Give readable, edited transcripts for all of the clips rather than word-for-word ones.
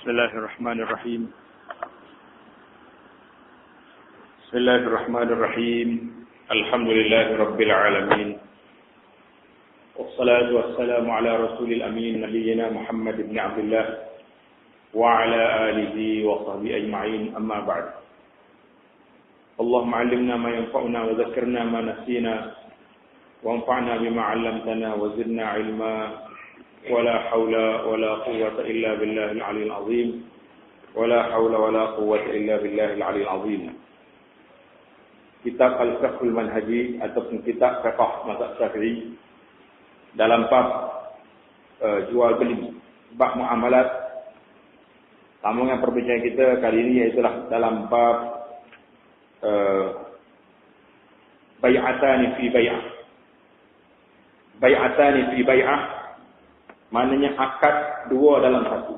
Bismillahirrahmanirrahim. Bismillahirrahmanirrahim. Alhamdulillahirabbil alamin. Wassalatu wassalamu ala rasulil amin nabiyyina Muhammad ibn Abdullah wa ala alihi wa sahbihi ajma'in. Amma ba'd. Allahumma 'allimna ma yanfa'una wa dhakkirna ma nasina wa anfa'na bima 'allamtana wa zidna 'ilma. ولا حول ولا قوة إلا بالله العلي العظيم ولا حول ولا قوة إلا بالله العلي العظيم. Kitab Al-Fiqhul Manhaji ataupun kitab fiqh mazhab Syafi'i dalam bab jual beli, bab muamalat. Sambungan perbincangan kita kali ini ialah dalam bab bai'atani fi bai'ah. Bai'atani fi bai'ah maknanya akad dua dalam satu.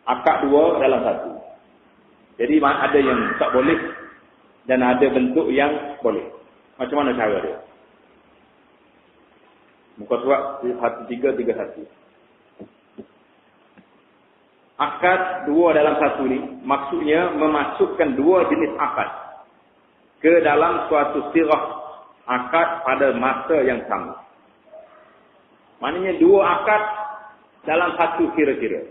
Akad dua dalam satu. Jadi ada yang tak boleh dan ada bentuk yang boleh. Macam mana cara dia? Muka surat 1331. Akad dua dalam satu ni maksudnya memasukkan dua jenis akad ke dalam suatu sirah akad pada masa yang sama. Maknanya dua akad dalam satu kira-kira.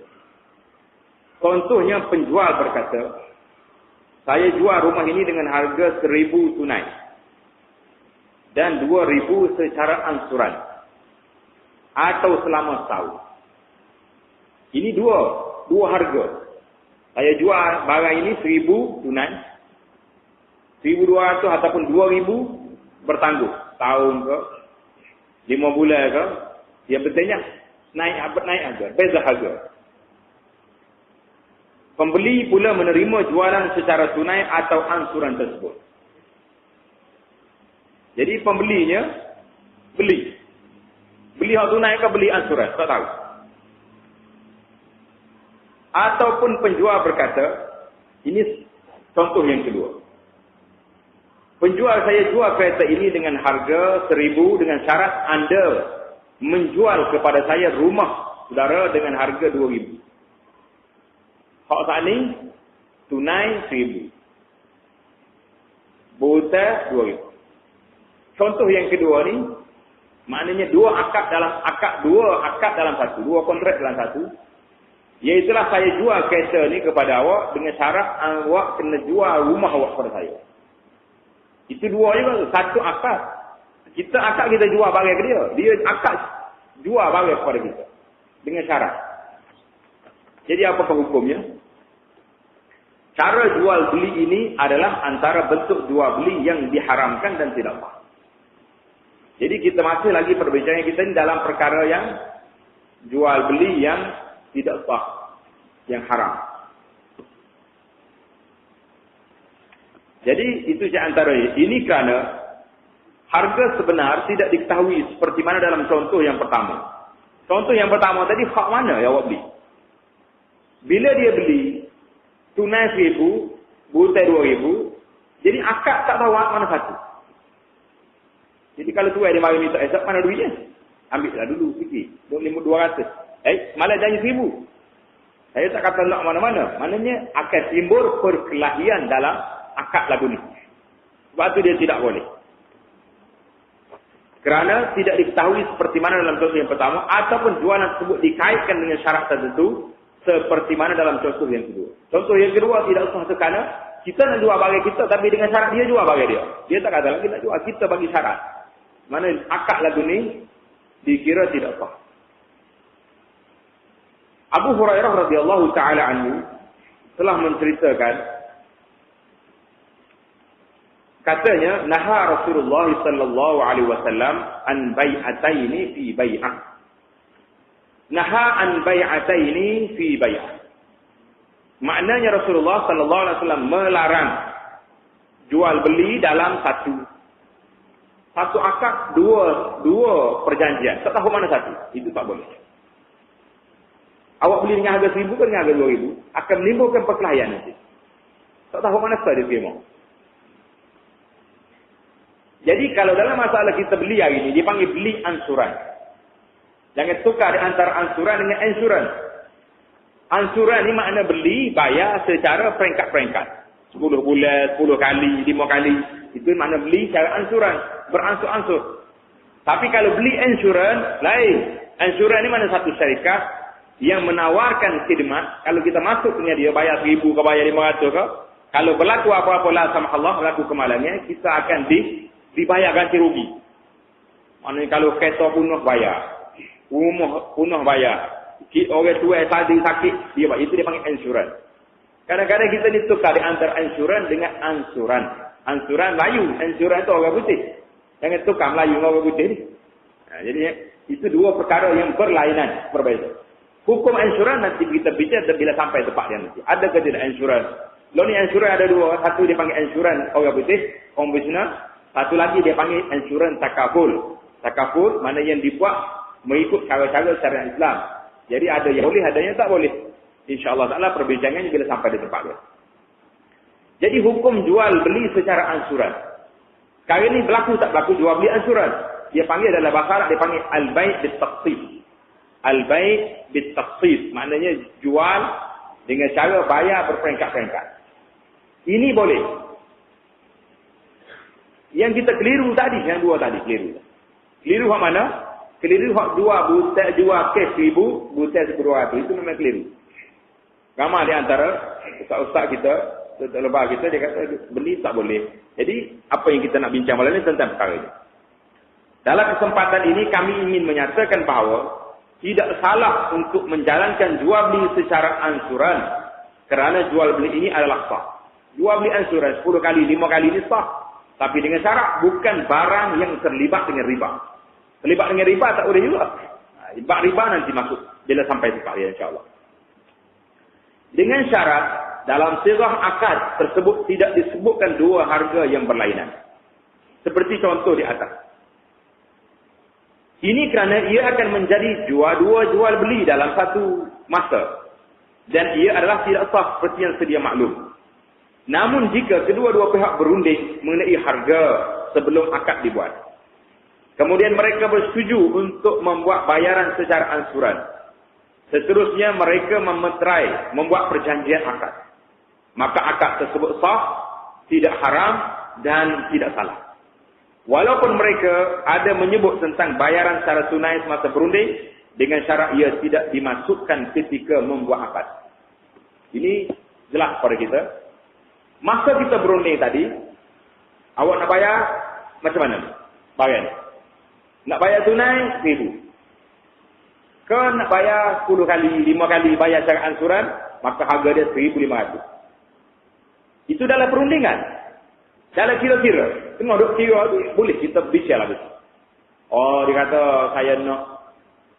Contohnya penjual berkata, saya jual rumah ini dengan harga 1,000 tunai dan 2,000 secara ansuran atau selama setahun. Ini dua harga. Saya jual barang ini 1,000 tunai, 1,200 ataupun 2,000 bertangguh. Tahun ke, 5 bulan ke. Yang pentingnya naik harga, beza harga. Pembeli pula menerima jualan secara tunai atau ansuran tersebut. Jadi pembelinya beli hak tunai ke beli ansuran, tak tahu. Ataupun penjual berkata, ini contoh yang kedua. Penjual, saya jual kereta ini dengan harga 1,000 dengan syarat anda menjual kepada saya rumah saudara dengan harga 2,000. Hak saat ni tunai 1,000. Buta 2,000. Contoh yang kedua ni maknanya dua akad dalam satu, dua kontrak dalam satu. Iaitulah saya jual kereta ni kepada awak dengan syarat awak kena jual rumah awak kepada saya. Itu dua juga, satu akad. Kita akad kita jual barang ke dia. Dia akad jual barang kepada kita. Dengan syarat. Jadi apakah hukumnya? Cara jual beli ini adalah antara bentuk jual beli yang diharamkan dan tidak sah. Jadi kita masih lagi perbincangan kita ini dalam perkara yang jual beli yang tidak sah. Yang haram. Jadi itu antara ini kerana harga sebenar tidak diketahui seperti mana dalam contoh yang pertama. Contoh yang pertama tadi, hak mana yang awak beli? Bila dia beli, tunai 1,000, butai 2,000, jadi akad tak tahu mana satu. Jadi kalau tuai dia mari minta, esok mana duitnya? Ambil lah dulu sikit, 200. Malah janji 1,000. Saya tak kata nak mana-mana. Maknanya akan timbul perkelahian dalam akad lagu ni. Sebab tu dia tidak boleh. Kerana tidak diketahui seperti mana dalam contoh yang pertama ataupun jualan tersebut dikaitkan dengan syarat tertentu seperti mana dalam contoh yang kedua. Contoh yang kedua tidak usah kerana kita nak jual barang kita tapi dengan syarat dia jual barang dia. Dia tak kata lagi nak jual, kita bagi syarat. Mana akad lagu ni dikira tidak sah. Abu Hurairah radhiyallahu taala anhu telah menceritakan, katanya, naha Rasulullah sallallahu alaihi wasallam an bai'ataini fi bai'ah. Naha an bai'ataini fi bai'ah. Maknanya Rasulullah sallallahu alaihi wasallam melarang jual beli dalam satu akad, dua perjanjian. Tak tahu mana satu. Itu tak boleh. Awak beli dengan harga 1,000 ke dengan harga 2,000 akan menimbulkan perkelahian nanti. Tak tahu mana satu dia terima. Jadi kalau dalam masalah kita beli hari ini, dipanggil beli ansuran. Jangan tukar antara ansuran dengan insurans. Ansuran ni makna beli, bayar secara peringkat-peringkat. 10 bulan, 10 kali, 5 kali. Itu makna beli secara ansuran. Beransur-ansur. Tapi kalau beli insurans, lain. Insurans ni mana satu syarikat yang menawarkan khidmat. Kalau kita masuk punya dia, bayar 1,000 ke bayar 500 ke. Kalau berlaku apa-apa lah sama Allah, berlaku kemalannya, kita akan dibayar ganti rugi. Maknanya kalau kereta punuh bayar. Rumah punuh bayar. Orang tua tadi sakit, dia panggil insurans. Kadang-kadang kita ditukar di antara insurans dengan ansuran. Ansuran Melayu, insurans itu orang putih. Jangan tukar Melayu dengan orang putih ni. Jadi itu dua perkara yang berlainan, berbeza. Hukum insurans nanti kita bicara bila sampai tempat dia nanti. Ada ke tidak insurans? Lalu ni insurans ada dua. Satu dia panggil insurans orang putih, konvensional. Satu lagi dia panggil insurans takaful. Takaful mana yang dibuat mengikut cara-cara syariat Islam. Jadi ada yang boleh, ada yang tak boleh. InsyaAllah ta'ala perbincangannya bila sampai di tempat dia. Jadi hukum jual beli secara ansuran. Sekarang ini berlaku tak berlaku jual beli ansuran. Dia panggil dalam bahasa Arab, dia panggil al-bai' bit-taqsid. Al-bai' bit-taqsid. Maknanya jual dengan cara bayar berperingkat-peringkat. Ini boleh. Yang kita keliru tadi, yang dua tadi keliru. Keliru hak mana? Keliru hak jual kes 1,000, butai 1,200. Itu memang keliru. Ramai di antara ustaz-ustaz kita, lebar kita, dia kata beli tak boleh. Jadi, apa yang kita nak bincang malam ini tentang perkara ini. Dalam kesempatan ini, kami ingin menyatakan bahawa tidak salah untuk menjalankan jual beli secara ansuran. Kerana jual beli ini adalah sah. Jual beli ansuran 10 kali, 5 kali ini sah. Tapi dengan syarat bukan barang yang terlibat dengan riba. Terlibat dengan riba tak boleh juga. Riba nanti masuk bila sampai tempat dia insyaAllah. Dengan syarat dalam sirah akad tersebut tidak disebutkan dua harga yang berlainan. Seperti contoh di atas. Ini kerana ia akan menjadi dua jual beli dalam satu masa. Dan ia adalah tidak sah seperti yang sedia maklum. Namun jika kedua-dua pihak berunding mengenai harga sebelum akad dibuat. Kemudian mereka bersetuju untuk membuat bayaran secara ansuran. Seterusnya mereka memeterai, membuat perjanjian akad. Maka akad tersebut sah, tidak haram dan tidak salah. Walaupun mereka ada menyebut tentang bayaran secara tunai semasa berunding, dengan syarat ia tidak dimasukkan ketika membuat akad. Ini jelas pada kita. Masa kita berunding tadi, awak nak bayar macam mana? Bayar. Nak bayar tunai 1,000. Ke nak bayar 10 kali, 5 kali bayar secara ansuran, maka harga dia 1,500. Itu dalam perundingan. Dalam kira-kira. Tengok duk kira tu, boleh kita bicara lagi. Oh, dia kata saya nak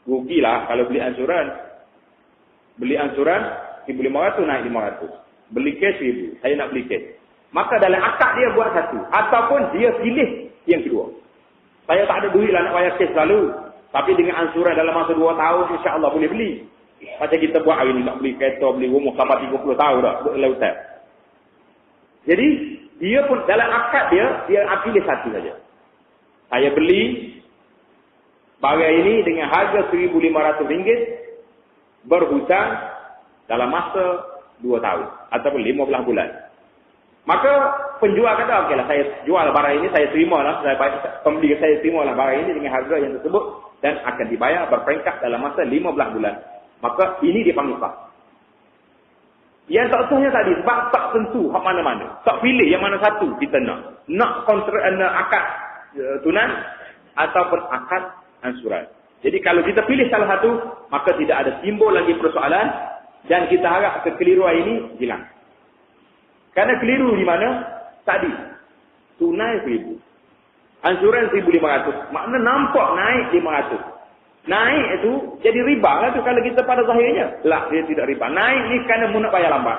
rugilah kalau beli ansuran. Beli ansuran 1,500 naik 500. Beli cash 1,000. Saya nak beli cash. Maka dalam akad dia buat satu. Ataupun dia pilih yang kedua. Saya tak ada duit lah nak bayar cash selalu. Tapi dengan ansuran dalam masa 2 tahun, insyaAllah boleh beli. Macam kita buat hari ni, nak beli kereta, beli rumah sampai 30 tahun dah. Lautan. Jadi, dia pun dalam akad dia pilih satu saja. Saya beli barang ini dengan harga RM1,500 berhutang dalam masa 2 tahun ataupun 15 bulan. Maka penjual kata, okeylah saya jual barang ini, saya terimalah, pembeli saya terimalah barang ini dengan harga yang tersebut dan akan dibayar berperingkat dalam masa 15 bulan. Maka ini dipanggil sah. Yang tak sahnya tadi sebab tak tentu hak mana-mana. Tak pilih yang mana satu kita nak. Nak akad tunai ataupun akad ansuran. Jadi kalau kita pilih salah satu, maka tidak ada timbul lagi persoalan. Dan kita harap kekeliruan ini hilang. Kerana keliru di mana? Tadi. Tunai 1,000. Ansuran 1,500. Makna nampak naik 500. Naik itu jadi riba lah tu kalau kita pada zahirnya. Lah, dia tidak riba. Naik ni kerana mu nak bayar lambat.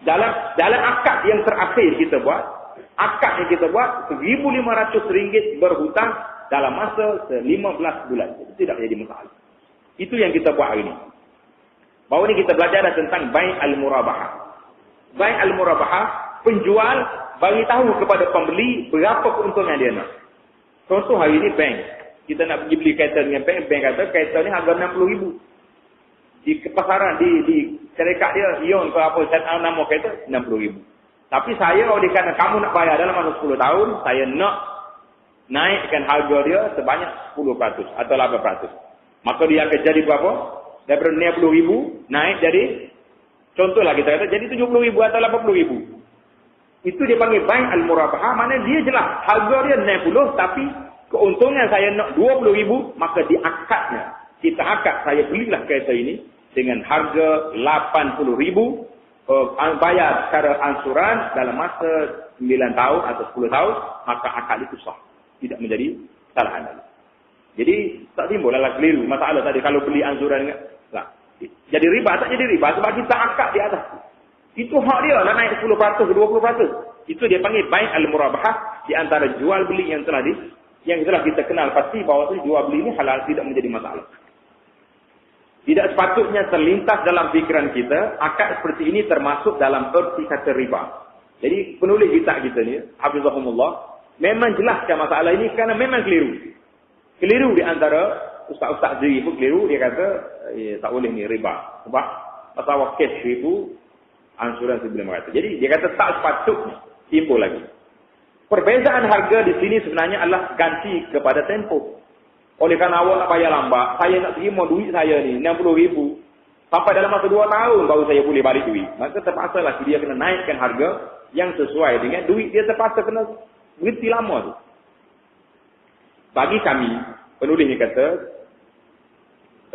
Dalam akad yang terakhir kita buat. Akad yang kita buat. RM1,500 berhutang dalam masa 15 bulan. Itu tidak jadi masalah. Itu yang kita buat hari ini. Bahawa ni kita belajar tentang bai' al-murabahah. Bai' al-murabahah, penjual bagi tahu kepada pembeli berapa keuntungan dia nak. Contoh hari ini bank. Kita nak pergi beli kereta dengan bank. Bank kata kereta ni harga RM60,000. Di pasaran, di syarikat dia, ion ke apa, saya nama kereta, 60,000. Tapi saya, oleh kerana kamu nak bayar dalam masa 10 tahun, saya nak naikkan harga dia sebanyak 10% atau 8%. Maka dia akan jadi berapa? Daripada 90,000, naik jadi, contohlah kita kata, jadi 70,000 atau 80,000. Itu dia panggil bain al-murabahah, mana dia jelas, harga dia 90, tapi keuntungan saya nak 20,000, maka diakadnya. Kita akad, saya belilah kereta ini dengan harga 80,000, bayar secara ansuran dalam masa 9 tahun atau 10 tahun, maka akad itu sah. Tidak menjadi kesalahan lagi. Jadi, tak timbul lah keliru. Masalah tadi, kalau beli ansuran, lah, jadi riba, tak jadi riba, sebab kita akad di atas. Itu hak dia lah naik 10% ke 20%. Itu dia panggil bain al-murabahah di antara jual beli yang telah kita kenal pasti bahawa jual beli ini halal, tidak menjadi masalah. Tidak sepatutnya terlintas dalam fikiran kita, akad seperti ini termasuk dalam erti kata riba. Jadi penulis kitab kita ni, hafizahumullah, memang jelaskan masalah ini kerana memang keliru. Keliru di antara ustaz-ustaz diri pun keliru, dia kata tak boleh ni riba. Sebab masalah kes itu ansuran 1,500. Jadi dia kata tak sepatutnya timbul lagi. Perbezaan harga di sini sebenarnya adalah ganti kepada tempoh. Oleh kerana awak nak bayar lambat, saya nak terima duit saya ni 60,000. Sampai dalam masa 2 tahun baru saya boleh balik duit. Maka terpaksalah dia kena naikkan harga yang sesuai dengan duit dia, terpaksa kena berhenti lama tu. Bagi kami, penulis ni kata,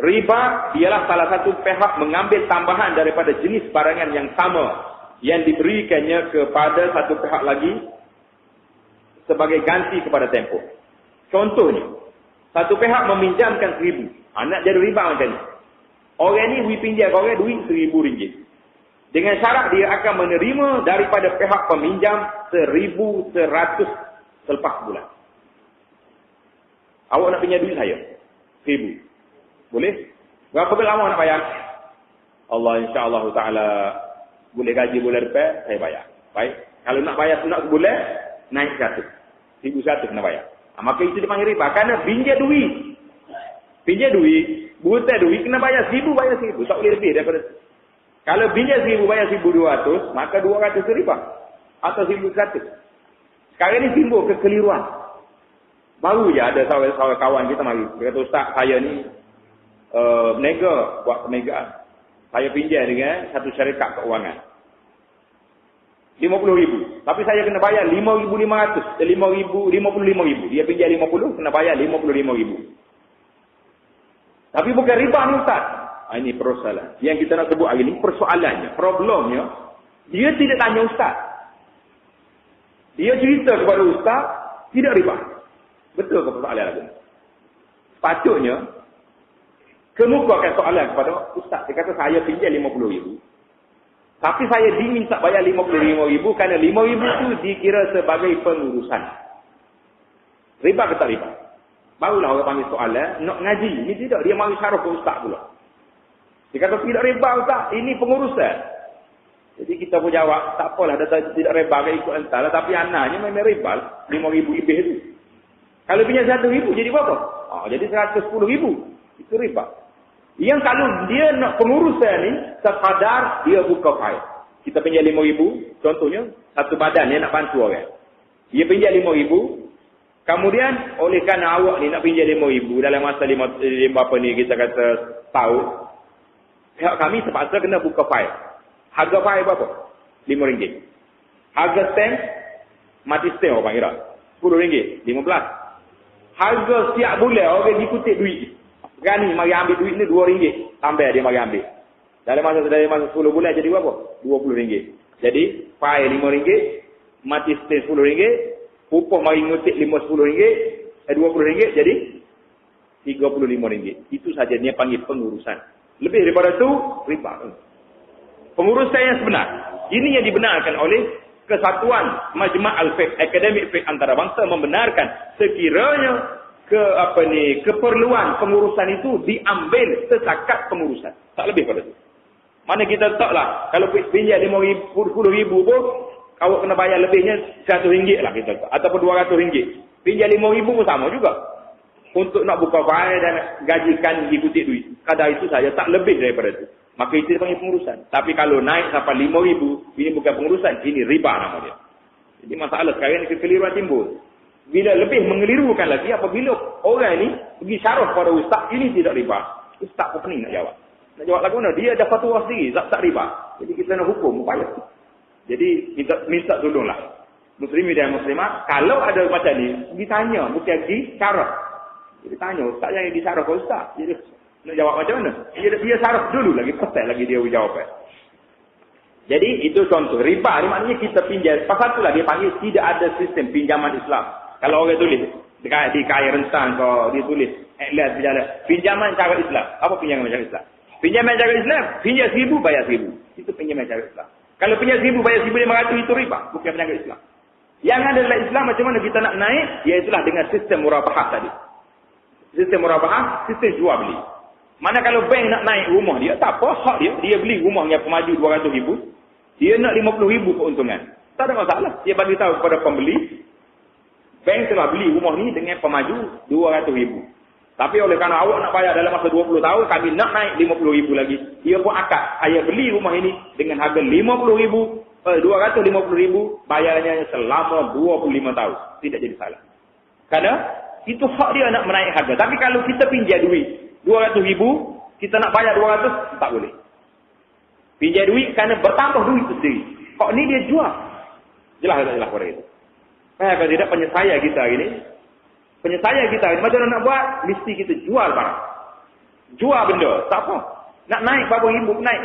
riba ialah salah satu pihak mengambil tambahan daripada jenis barangan yang sama yang diberikannya kepada satu pihak lagi sebagai ganti kepada tempoh. Contohnya, satu pihak meminjamkan 1,000. Nak jadi riba macam ni. Orang ni pinjam orang duit RM1,000. Dengan syarat dia akan menerima daripada pihak peminjam 1,100 selepas bulan. Awak nak pinjam duit saya 1,000. Boleh? Berapa lama nak bayar? Allah insya-Allah taala boleh gaji bulan depan, saya bayar. Baik. Kalau nak bayar sunat sebulan, naik 100. 1,100 kena bayar. Maka itu dipanggil riba. Kerana pinjam duit. Pinjam duit, buta duit kena bayar 1,000, bayar 1,000. Tak boleh lebih daripada. Kalau pinjam 1,000, bayar 1,200, maka 200 riba. Atau 1,100. Sekarang ini timbul kekeliruan. Baru je ada kawan kita mari. Dia kata, Ustaz, saya ni berniaga, buat perniagaan. Saya pinjam dengan satu syarikat keuangan. 50,000. Tapi saya kena bayar 5,500. 55,000. Dia pinjam 50, kena bayar 55,000. Tapi bukan riba ni Ustaz. Ini persoalan. Yang kita nak sebut hari ni, persoalannya, problemnya, dia tidak tanya Ustaz. Dia cerita kepada Ustaz, tidak riba. Betul ke persoalan lagi? Patutnya, kemukakan soalan kepada Ustaz. Dia kata, saya pinjam 50,000. Tapi saya diminta bayar 55,000 kerana 5,000 itu dikira sebagai pengurusan. Riba ke tak riba? Barulah orang panggil soalan, nak ngaji. Ini tidak, dia mari syarah ke Ustaz pula. Dia kata, tidak riba Ustaz, ini pengurusan. Jadi kita pun jawab, tak apalah, tidak riba ke ikut entah lah. Tapi anaknya memang riba, 5,000 lebih itu. Kalau pinjam 1,000, jadi berapa? Jadi 110,000. Itu riba. Yang kalau dia nak pengurusan ni, sekadar dia buka fail. Kita pinjam 5,000, contohnya, satu badan dia nak bantu orang. Dia pinjam 5,000, kemudian, oleh kerana awak ni nak pinjam 5,000, dalam masa 5 apa ni, kita kata tahun, pihak kami terpaksa kena buka fail. Harga fail berapa? RM5. Harga stamp, mati stamp orang kira, RM10, 15. Harga setiap bulan, orang dikutip duit. Berani mari ambil duit ni RM2, tambah dia mari ambil. Dalam masa 10 bulan jadi berapa? RM20. Jadi, fail RM5, mati stamp RM10, upah mari ngutip RM50, RM20, jadi RM35. Itu saja dia panggil pengurusan. Lebih daripada itu, riba. Pengurusan yang sebenar. Ini yang dibenarkan oleh Kesatuan Majma' Al-Fiqh, Akademik Fiqh Antarabangsa membenarkan sekiranya keperluan pengurusan itu diambil setakat pengurusan. Tak lebih pada itu. Mana kita taklah, kalau pinjam 50,000 pun, awak kena bayar lebihnya RM100 lah kita tak. Ataupun RM200. Pinjam RM5,000 pun sama juga. untuk nak buka fail dan gajikan ikuti duit. Kadar itu saja, tak lebih daripada itu. Maka itu dipanggil pengurusan. Tapi kalau naik sampai 5,000, ini bukan pengurusan, ini riba nama dia. Jadi masalah sekarang ini kekeliruan timbul. Bila lebih mengelirukan lagi, apabila orang ini pergi syarah pada ustaz, ini tidak riba. Ustaz pun pening nak jawab. Nak jawab lagu mana? Dia ada fatwa sendiri, tak riba. Jadi kita nak hukum, upaya. Jadi kita minta tolonglah. Muslimin dan muslimat, kalau ada macam ni, ditanya, bukan pergi syarah. Jadi tanya, ustaz yang disyarah ke ustaz. Jadi nak jawab macam mana? Dia syarah dulu lagi, pasal lagi dia jawab. Jadi itu contoh. Riba ni maknanya kita pinjam. Pasal itulah dia panggil tidak ada sistem pinjaman Islam. Kalau orang tulis di kaya rentang kau dia tulis atlas berjalan pinjaman cara Islam. Apa pinjaman cara Islam? Pinjaman cara Islam, pinjam 1,000 bayar 1,000. Itu pinjaman cara Islam. Kalau pinjam 1,000 bayar 1,500 itu riba, bukan pinjaman Islam. Yang ada dalam Islam macam mana kita nak naik, iaitulah dengan sistem murabahah tadi. Sistem murabahah, sistem jual beli. Mana kalau bank nak naik rumah dia, tak apa hak dia beli rumah yang pemaju 200,000, dia nak 50,000 keuntungan. Tak ada masalah. Dia bagi tahu kepada pembeli, bank telah beli rumah ni dengan pemaju 200,000. Tapi oleh kerana awak nak bayar dalam masa 20 tahun, kami nak naik 50,000 lagi. Dia pun akad, saya beli rumah ini dengan harga 50,000, 250,000, bayarnya selama 25 tahun. Tidak jadi salah. Kerana itu hak dia nak menaik harga. Tapi kalau kita pinjam duit 200,000, kita nak bayar 200, tak boleh. Pinjam duit kerana bertambah duit itu sendiri. Kok ni dia jual. Jelas tak jelas pada itu. Kalau tidak penyelesaian kita hari ini. Penyelesaian kita hari ini. Macam mana nak buat? Mesti kita jual barang. Jual benda. Tak apa. Nak naik berapa ribu, naik.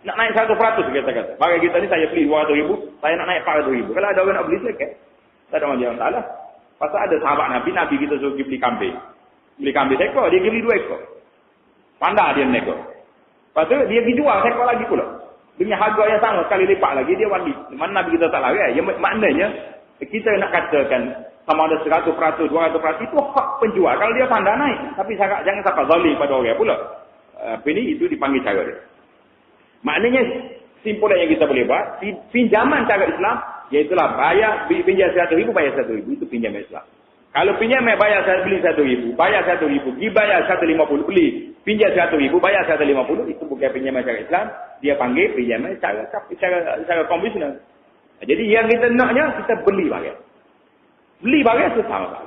Nak naik 100% kita kata. Bagi kita ni saya beli 200,000, saya nak naik 400,000. Kalau ada orang nak beli selesai. Tak ada orang salah. Pasal ada sahabat Nabi kita suruh beli kambing. Beli kambing seekor, dia beli 2 ekor. Pandai dia menego. Lepas tu dia pergi jual seekor lagi pula. Dengan harga yang sama sekali lipat lagi, dia wali. Mana Nabi kita tak larang. Yang maknanya, kita nak katakan sama ada 100%, 200%, itu hak penjual. Kalau dia pandai naik. Tapi jangan sampai zalim pada orang pula. Ini itu dipanggil cara dia. Maknanya, simpulan yang kita boleh buat, pinjaman cara Islam, iaitulah bayar, pinjam 100,000, bayar 100,000. Itu pinjaman Islam. Kalau pinjam bayar beli 1,000, bayar 1,000, pergi bayar 150, beli, pinjam 100,000, bayar 150, itu bukan pinjaman cara Islam, dia panggil pinjaman cara konvensional. Jadi yang kita naknya, kita beli barang. Beli barang itu sama.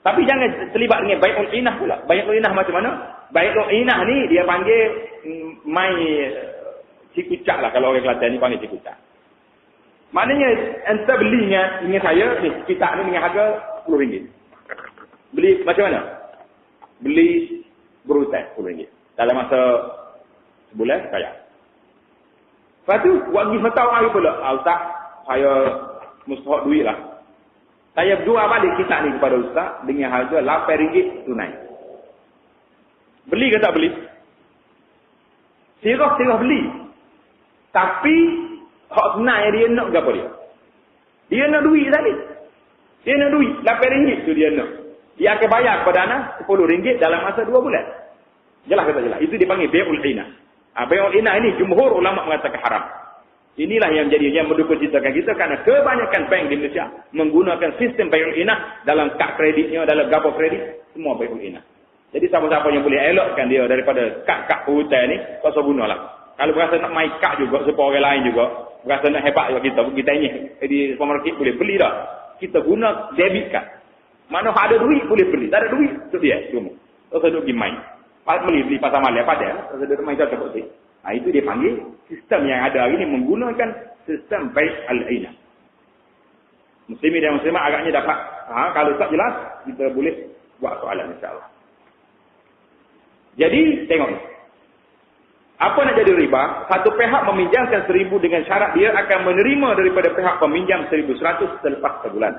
Tapi jangan terlibat dengan bai'ul inah pula. Bai'ul inah macam mana? Bai'ul inah ni dia panggil mai cikucak lah, kalau orang Kelantan ni panggil cikucak. Maknanya anda beli dengan saya ni, kita ni dengan harga RM10. Beli macam mana? Beli berhutang RM10. Dalam masa sebulan bayar. Lepas tu buat pergi setahun hari pula. Ustaz, saya mustahak duit lah. Saya jual balik kitab ni kepada ustaz dengan harga RM8 tunai. Beli ke tak beli? Sirah beli. Tapi hak tunai dia nak ke apa dia? Dia nak duit tadi. Dia nak duit RM8 tu dia nak. Dia akan bayar kepada anak RM10 dalam masa 2 bulan. Jelas ke tak jelas? Itu dipanggil bai'ul inah. Bai'ul inah ini jumhur ulama mengatakan haram. Inilah yang menjadi yang mendukung ceritakan kita kerana kebanyakan bank di Malaysia menggunakan sistem bai'ul inah dalam kad kreditnya, dalam gapo kredit, semua bai'ul inah. Jadi siapa-siapa yang boleh elokkan dia daripada kad-kad hutang ni, tak usah gunalah. Kalau berasa nak main kad juga, supaya orang lain juga, berasa nak hebat juga kita ni di supermarket boleh beli dah. Kita guna debit card. Mana ada duit boleh beli, tak ada duit tu dia cuma. Tak usah duk pergi main. Beli pasar malam pada, tak usah duk main tak betul. Nah, itu dia panggil sistem yang ada hari ini menggunakan sistem bai'ul inah. Muslimin dan muslimat agaknya dapat. Kalau tak jelas, kita boleh buat soalan insya-Allah. Jadi tengok. Apa nak jadi riba? Satu pihak meminjamkan 1,000 dengan syarat dia akan menerima daripada pihak peminjam 1,100 selepas sebulan.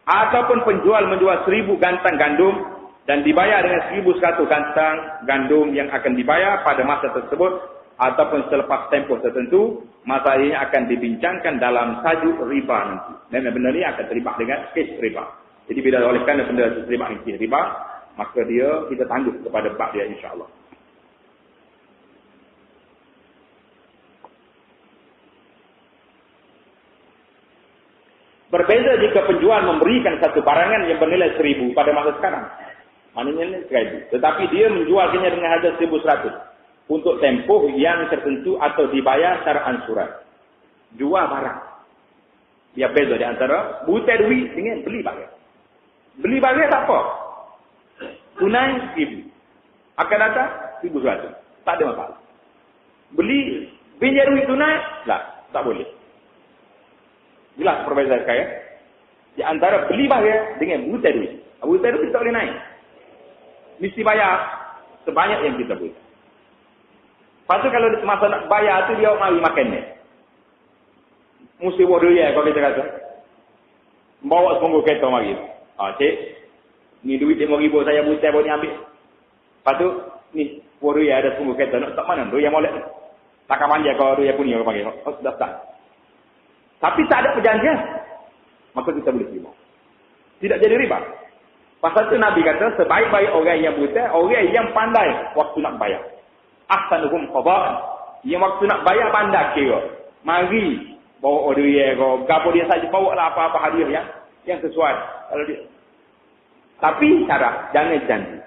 Ataupun penjual menjual 1,000 gantang gandum dan dibayar dengan 1,100 gantang gandum yang akan dibayar pada masa tersebut ataupun selepas tempoh tertentu, masa ini akan dibincangkan dalam tajuk riba nanti. Dan benda ini akan terlibat dengan kes riba. Jadi bila oleh kerana benda terlibat dengan kes riba, maka kita tangguh kepada bab dia insya-Allah. Berbeza jika penjual memberikan satu barangan yang bernilai 1,000 pada masa sekarang. Maknanya 1,000. Tetapi dia menjualnya dengan harga 1,100 untuk tempoh yang tertentu atau dibayar secara ansuran. Jual barang. Dia beza di antara buta duit dengan beli barang. Beli barang tak apa. Tunai 1,000. Akan datang 1,100. Tak ada masalah. Beli pinjam duit tunai, tak boleh. Jelas perbezaan sekali. Di antara beli barang dengan buta duit. Buta duit tak boleh naik. Mesti bayar sebanyak yang kita boleh. Lepas tu kalau masa nak bayar tu dia mari makan ni. Mesti bodoh ya kalau kita kata. Bawa sepunggu kereta mari. Cik. Ni duit RM5,000 saya buta boleh ambil. Lepas tu ni bodoh ya ada sepunggu kereta nak tak mana tu yang molek. Takkan panjang kalau dia kuning orang panggil. Sudah tak. Tapi tak ada perjanjian. Maka kita boleh terima. Tidak jadi riba. Pasal tu Nabi kata sebaik-baik orang yang buta, orang yang pandai waktu nak bayar. Ahsanuhum qada'an. Yang waktu nak bayar pandai kira. Mari bawa order dia ke, gapo dia saja bawa lah apa-apa hadiah yang sesuai. Kalau dia. Tapi cara jangan janji.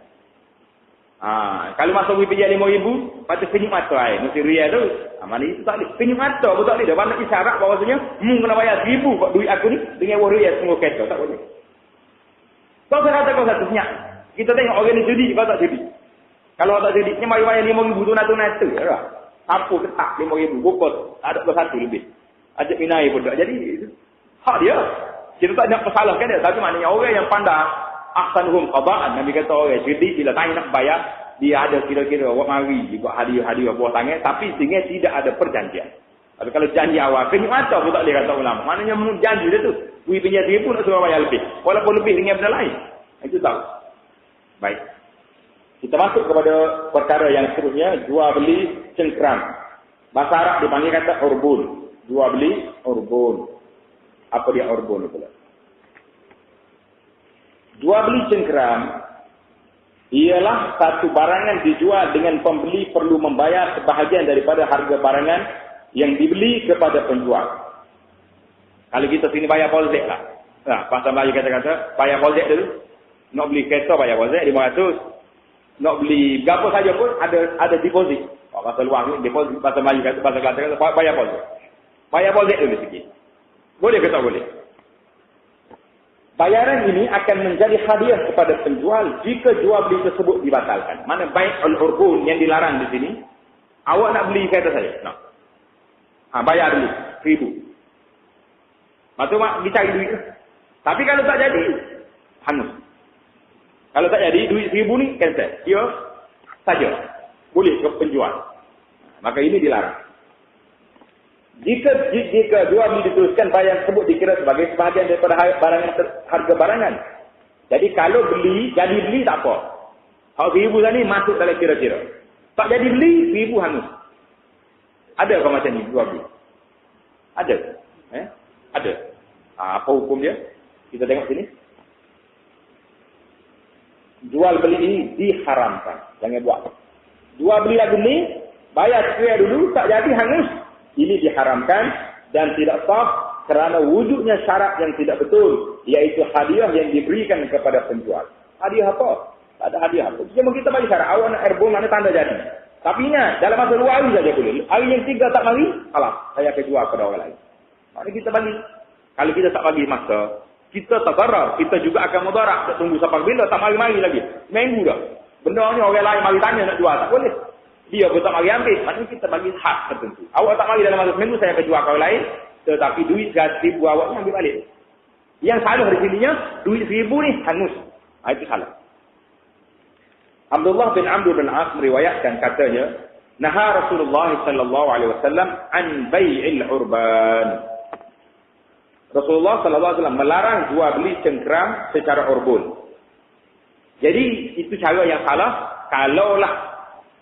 Kalau masuk duit pinjam RM5,000, patut penyuk mata ai, mesti ria tu. Mana itu tak boleh. Penyuk mata pun tak boleh. Dia banyak isyarat bahawasanya, kena bayar RM1,000 kok duit aku ni dengan RM1 semua kereta, tak boleh. Kau kata kau satu senyap. Kita tengok orang ni judi, kau tak judi. Kalau tak judi, mari bayar RM5,000 tunai-tunai tu. Apa ketak RM5,000, bukot. Tak ada satu lebih. Ajak minai pun tak. Jadi, hak dia. Kita tak nak persalahkan dia. Tapi maknanya orang yang pandai, ahsanuhum qada'an. Nabi kata orang judi, bila tanya nak bayar, dia ada kira-kira, awak mari juga hadiah-hadiah buah tangan. Tapi sehingga tidak ada perjanjian. Tapi kalau janji awal, penyuk mata pun tak boleh kata ulama. Maknanya janji dia tu. Duit pinjam dia pun nak suruh bayar lebih. Walaupun lebih dengan benda lain. Itu tahu. Baik. Kita masuk kepada perkara yang seterusnya. Jual beli cengkeram. Bahasa Arab dipanggil kata urbun. Jual beli urbun. Apa dia urbun pula? Jual beli cengkeram ialah satu barangan dijual dengan pembeli perlu membayar sebahagian daripada harga barangan yang dibeli kepada penjual. Kalau kita sini bayar polsek lah. Bahasa Melayu kata-kata, bayar polsek dulu. Nak beli kereta bayar polsek RM500. Nak beli berapa saja pun ada deposit. Bahasa luar ni deposit, bahasa Melayu kata, bahasa Kelantan kata bayar polsek. Bayar polsek dulu sikit. Boleh ke tak boleh? Bayaran ini akan menjadi hadiah kepada penjual jika jual beli tersebut dibatalkan. Mana baik al-urbun yang dilarang di sini. Awak nak beli kereta saya? No. Bayar dulu RM1,000. Lepas tu dicari duit. Tapi kalau tak jadi, hangus. Kalau tak jadi, duit RM1,000 ni cancel. Dia saja. Boleh ke penjual. Maka ini dilarang. Jika jual beli diteruskan, bayar tersebut dikira sebagai sebahagian daripada harga barangan. Jadi kalau beli, jadi beli tak apa. Kalau RM1,000 tadi masuk dalam kira-kira. Tak jadi beli, RM1,000 hangus. Ada kau macam ni jual beli? Ada. Ada. Apa hukum dia? Kita tengok sini. Jual beli ini diharamkan. Jangan buat. Jual beli lagu ni, bayar sekian dulu, tak jadi hangus. Ini diharamkan dan tidak sah kerana wujudnya syarat yang tidak betul. Iaitu hadiah yang diberikan kepada penjual. Hadiah apa? Tak ada hadiah apa. Cuma kita bagi syarat. Awak nak erbon, mana tanda jadi. Tapi ingat, dalam masa 2 hari saja boleh. Hari yang 3 tak mari, alah, saya akan jual kepada orang lain. Maknanya kita bagi. Kalau kita tak bagi masa, kita tak darar. Kita juga akan mudarat. Tak tunggu sampai bila, tak mari-mari lagi. Minggu dah. Benda ni orang lain mari tanya nak jual, tak boleh. Dia pun tak mari ambil. Maknanya kita bagi hak tertentu. Awak tak mari dalam masa seminggu, saya akan jual ke orang lain. Tetapi duit RM1,000 awaknya ambil balik. Yang salah di sininya, duit RM1,000 ni hangus. Itu salah. Abdullah bin Amr bin As meriwayatkan katanya, Naha Rasulullah sallallahu alaihi wasallam an bai'il urban. Rasulullah sallallahu alaihi wasallam melarang jual beli cengkeram secara urbun. Jadi itu cara yang salah. Kalaulah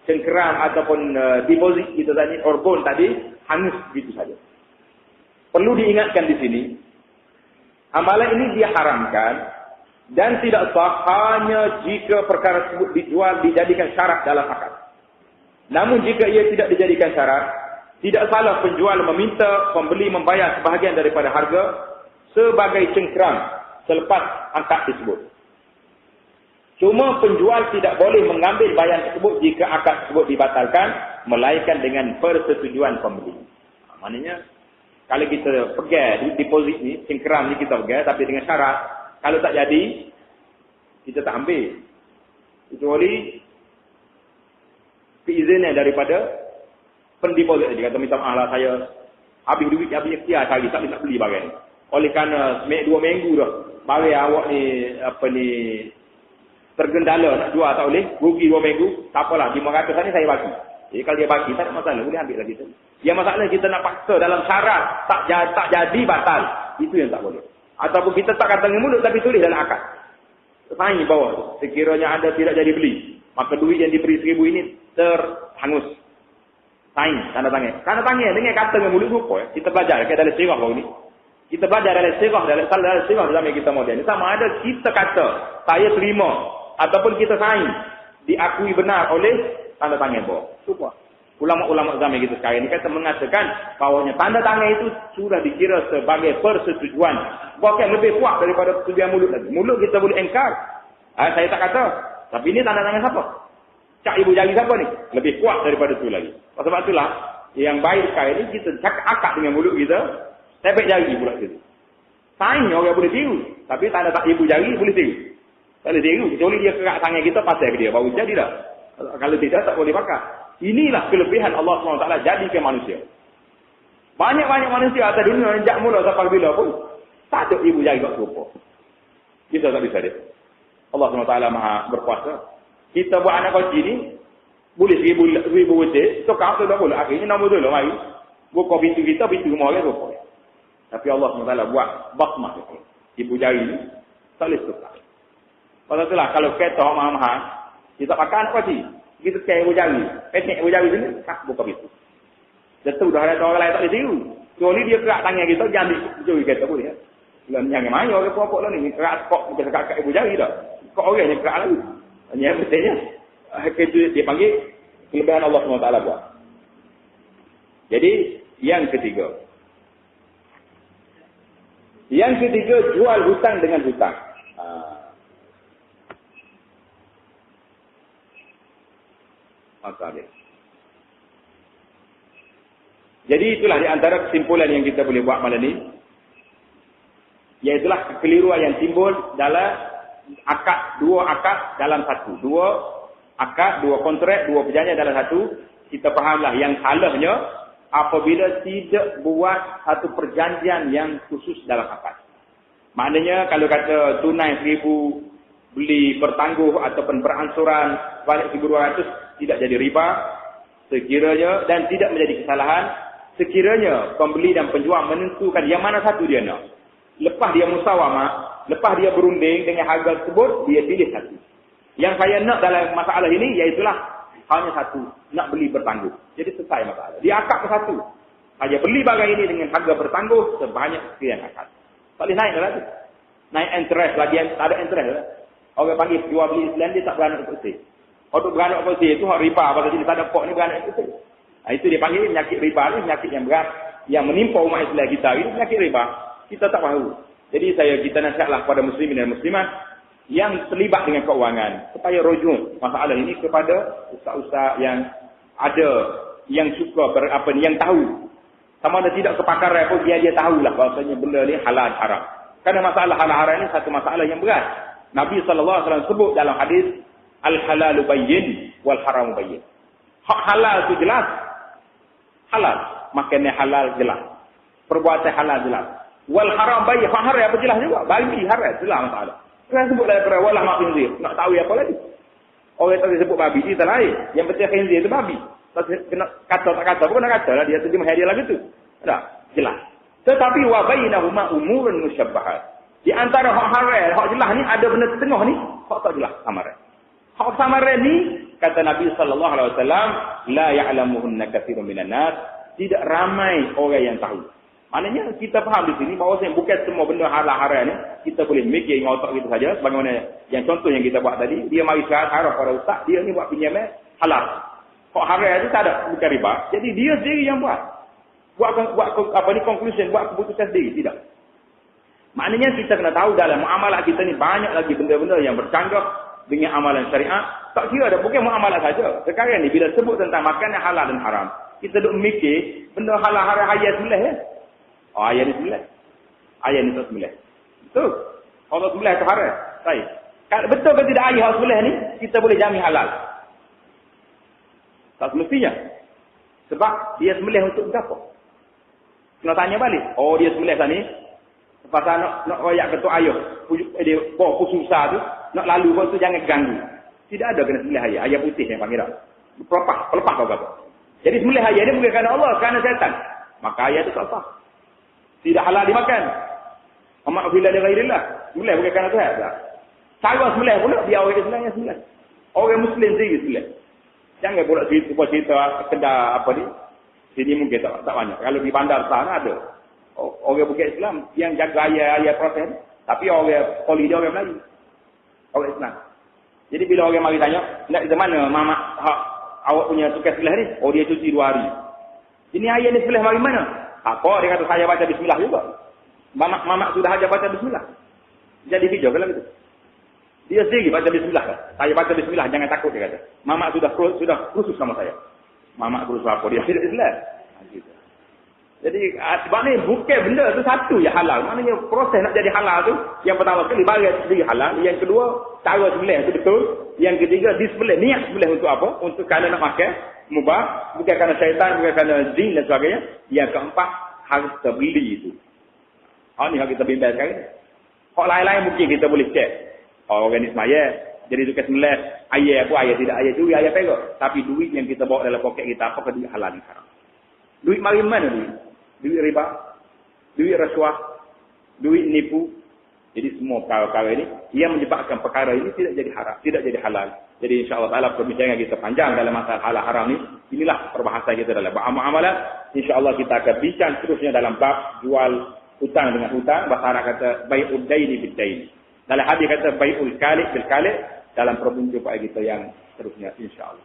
cengkeram ataupun deposit kita tadi urbun tadi hangus gitu saja. Perlu diingatkan di sini, amalan ini diharamkan dan tidak sah hanya jika perkara tersebut dijual dijadikan syarat dalam akad. Namun jika ia tidak dijadikan syarat, tidak salah penjual meminta pembeli membayar sebahagian daripada harga sebagai cengkeram selepas akad tersebut. Cuma penjual tidak boleh mengambil bayaran tersebut jika akad tersebut dibatalkan, melainkan dengan persetujuan pembeli. Maknanya, kalau kita pegang deposit ni, singkeram ni kita pegang, tapi dengan syarat, kalau tak jadi, kita tak ambil. Kecuali keizinan daripada pendeposit. Dia kata, minta maaf lah, saya habis duit, habis ikhtiar cari, tak boleh nak beli barang. Oleh kerana 2 minggu dah, barang awak ni, tergendala nak jual tak boleh, rugi 2 minggu, tak apalah, 500 ni saya bagi. Jadi kalau dia bagi, tak ada masalah, boleh ambil lagi tu. Yang masalah kita nak paksa dalam syarat, tak jadi batal. Itu yang tak boleh. Ataupun kita tak kata dengan mulut, tapi tulis dalam akad. Saing bawah tu. Sekiranya anda tidak jadi beli, maka duit yang diberi 1000 ini terhangus. Saing, tanda tangan. Tanda tangan dengan kata dengan mulut rupa. Kita belajar dalam sirah baru ni. Kita belajar dalam sirah zaman kita moden. Sama ada kita kata, saya terima, ataupun kita saing, diakui benar oleh tanda tangan bawah. Super. Ulama-ulama zaman kita sekarang ini kata mengatakan bahawanya tanda tangan itu sudah dikira sebagai persetujuan. Bahkan lebih kuat daripada persetujuan mulut lagi. Mulut kita boleh engkar. Saya tak kata. Tapi ini tanda tangan siapa? Cak ibu jari siapa ni? Lebih kuat daripada itu lagi. Sebab itulah, yang baik sekarang ini kita cakap akad dengan mulut kita, tepek jari pula kita. Saing orang boleh tiru. Tapi tanda tak ibu jari boleh tiru. Tak boleh tiru. Kecuali dia kerak tangan kita, pasal ke dia. Baru jadi dah. Kalau tidak, tak boleh pakai. Inilah kelebihan Allah SWT jadikan manusia. Banyak-banyak manusia atas dunia sejak mula sampai bila pun tak ada ibu jari kat serupa. Kita tak bisa dia. Allah SWT maha berkuasa. Kita buat anak kecil ni boleh 1000 wajib, so kau tak boleh. Akhirnya nombor dulu mari. Buka pintu kita, pintu rumah kita serupa. Tapi Allah SWT buat basmah kita. Ibu jari ni tak boleh suka. Pasal itulah kalau kereta mahal-mahal, kita pakai anak kecil. Kita kaya ibu jari. Petik ibu jari sini, buka pintu. Jatuh dah ada orang lain tak boleh tiru. Kecuali dia kerak tangan kita, dia ambil jari kita boleh. Ya? Jangan main orang pokok lah ni. Kerak kok bukan sekat ibu jari dah. Kok orang yang kerak lagi. Yang betulnya, itu dia panggil kelebihan Allah SWT buat. Jadi, yang ketiga. Yang ketiga, jual hutang dengan hutang. Jadi itulah di antara kesimpulan yang kita boleh buat malam ini. Iaitulah kekeliruan yang timbul dalam dua akad dalam satu. Dua akad, dua kontrak, dua perjanjian dalam satu. Kita fahamlah yang salahnya apabila tidak buat satu perjanjian yang khusus dalam akad. Maknanya kalau kata tunai 1000 beli bertangguh ataupun beransuran balik 1200 tidak jadi riba sekiranya dan tidak menjadi kesalahan sekiranya pembeli dan penjual menentukan yang mana satu dia nak. Lepas dia musawamah, lepas dia berunding dengan harga tersebut, dia pilih satu. Yang saya nak dalam masalah ini iaitulah hanya satu, nak beli bertangguh. Jadi selesai masalah. Dia akad ke satu. Saya beli barang ini dengan harga bertangguh sebanyak sekian akad. Tak boleh naik lagi. Naik interest lagi, tak ada interest lah. Orang panggil jual beli Islam dia tak beranak bersih. Kalau beranak bersih itu hak riba pada jenis ada pok ni beranak bersih. Itu dia panggil penyakit riba ni, penyakit yang berat yang menimpa umat Islam kita ini penyakit riba. Kita tak tahu. Jadi kita nasihatlah kepada muslimin dan muslimat yang terlibat dengan keuangan supaya rujuk masalah ini kepada ustaz-ustaz yang ada yang suka yang tahu. Sama ada tidak kepakaran pun dia tahulah bahasanya benda ni halal haram. Karena masalah halal haram ini satu masalah yang berat. Nabi SAW sebut dalam hadis al-halalu bayyin wal haramu bayyin. Hak halal itu jelas. Halal. Makannya halal jelas. Perbuatan halal jelas. Wal haram bayyin. Hak haram apa jelas juga. Bagi haram jelas masalah. Kita sebut dalam perkara walah mak khinzir. Nak tahu apa lagi? Orang tadi sebut babi dia tak lain. Yang penting khinzir itu babi. Kena kata tak kata pun nak kata lah. Dia terjemah dia lagu tu. Tak? Jelas. Tetapi wa bainahuma umurun musyabbahat. Di antara hak haram, hak jelas ni ada benda tengah ni, hak tak jelas samaran. Hak samaran ni kata Nabi sallallahu alaihi wasallam, la ya'lamuhunna katsirun minan nas, tidak ramai orang yang tahu. Maknanya kita faham di sini bahawa bukan semua benda halal haram ni kita boleh mikir dengan otak kita saja sebagaimana yang contoh yang kita buat tadi, dia mari syarat para ustaz, dia ni buat pinjaman halal. Hak haram itu tak ada bukan riba. Jadi dia sendiri yang buat conclusion, buat keputusan sendiri, tidak. Maknanya kita kena tahu dalam muamalah kita ni banyak lagi benda-benda yang bercanggah dengan amalan syariat, tak kira dah bukan muamalah saja. Sekarang ni bila sebut tentang makanan halal dan haram, kita duk mikir benda halal haram ayat sebelah ya. Oh, ayat ni sebelah. Ayat ni tak sebelah. Betul. Kalau sebelah tu haram. Baik. Kalau betul ke tidak ayat sebelah ni, kita boleh jamin halal. Tak semestinya. Sebab dia sembelih untuk apa? Kena tanya balik. Oh, dia sembelih tadi. Pasal nak royak ketua ayah. Dia bawa susah tu. Nak lalu pun tu jangan ganggu. Tidak ada kena sembelih ayah. Ayah putih yang panggil. Pelepah kau apa. Jadi sembelih ayah ni bukan kerana Allah. Kerana syaitan. Maka ayah tu tak sah. Tidak halal dimakan. Amat bila dia ghairillah. Sembelih bukan kerana Tuhan. Cara sembelih pula. Dia orang Islam yang sembelih. Orang Muslim sendiri sembelih. Jangan pula cerita kedai apa ni. Sini mungkin tak banyak. Kalau di bandar sana ada. Orang bukan Islam yang jaga ayat-ayat Protestan. Tapi orang poli dia orang Melayu. Orang Islam. Jadi bila orang mari tanya, nak di mana mamak awak punya tukar sebelah ni? Oh, dia cuci 2 hari. Ini ayat ni sebelah mari mana? Apa? Dia kata saya baca bismillah juga. Mamak sudah ajar baca bismillah. Jadi hijau kalau gitu. Dia sendiri baca bismillah. Saya baca bismillah, jangan takut dia kata. Mamak sudah khusus sama saya. Mamak khusus apa? Dia tidak Islam. Gitu. Jadi sebab ni bukan benda tu satu ya halal. Maknanya proses nak jadi halal tu yang pertama sekali bagi sendiri halal, yang kedua cara sembelih tu betul, yang ketiga disembelih niat sembelih untuk apa? Untuk kerana nak makan mubah, bukan kerana syaitan, bukan kerana jin dan sebagainya. Yang keempat harus terbeli itu. Ni yang kita bimbang sekarang. Hak lain-lain mungkin kita boleh cek. Organisme ayat. Jadi tu sembelih ayat apa ayat tidak ayat juga ayat perak. Tapi duit yang kita bawa dalam poket kita apakah duit halal ni haram? Duit mari mana duit? Duit riba, duit rasuah, duit nipu. Jadi semua perkara-perkara ini yang menyebabkan perkara ini tidak jadi haram, tidak jadi halal. Jadi insya-Allah taala perbincangan kita panjang dalam masalah halal haram ini. Inilah perbahasan kita dalam bab amalan. Insya-Allah kita akan bincang terusnya dalam bab jual hutang dengan hutang. Bahasa Arab kata bai'ud daini bid dain. Dalam hadis kata bai'ul kalik bil kalik. Dalam perjumpaan kita yang terusnya insya-Allah.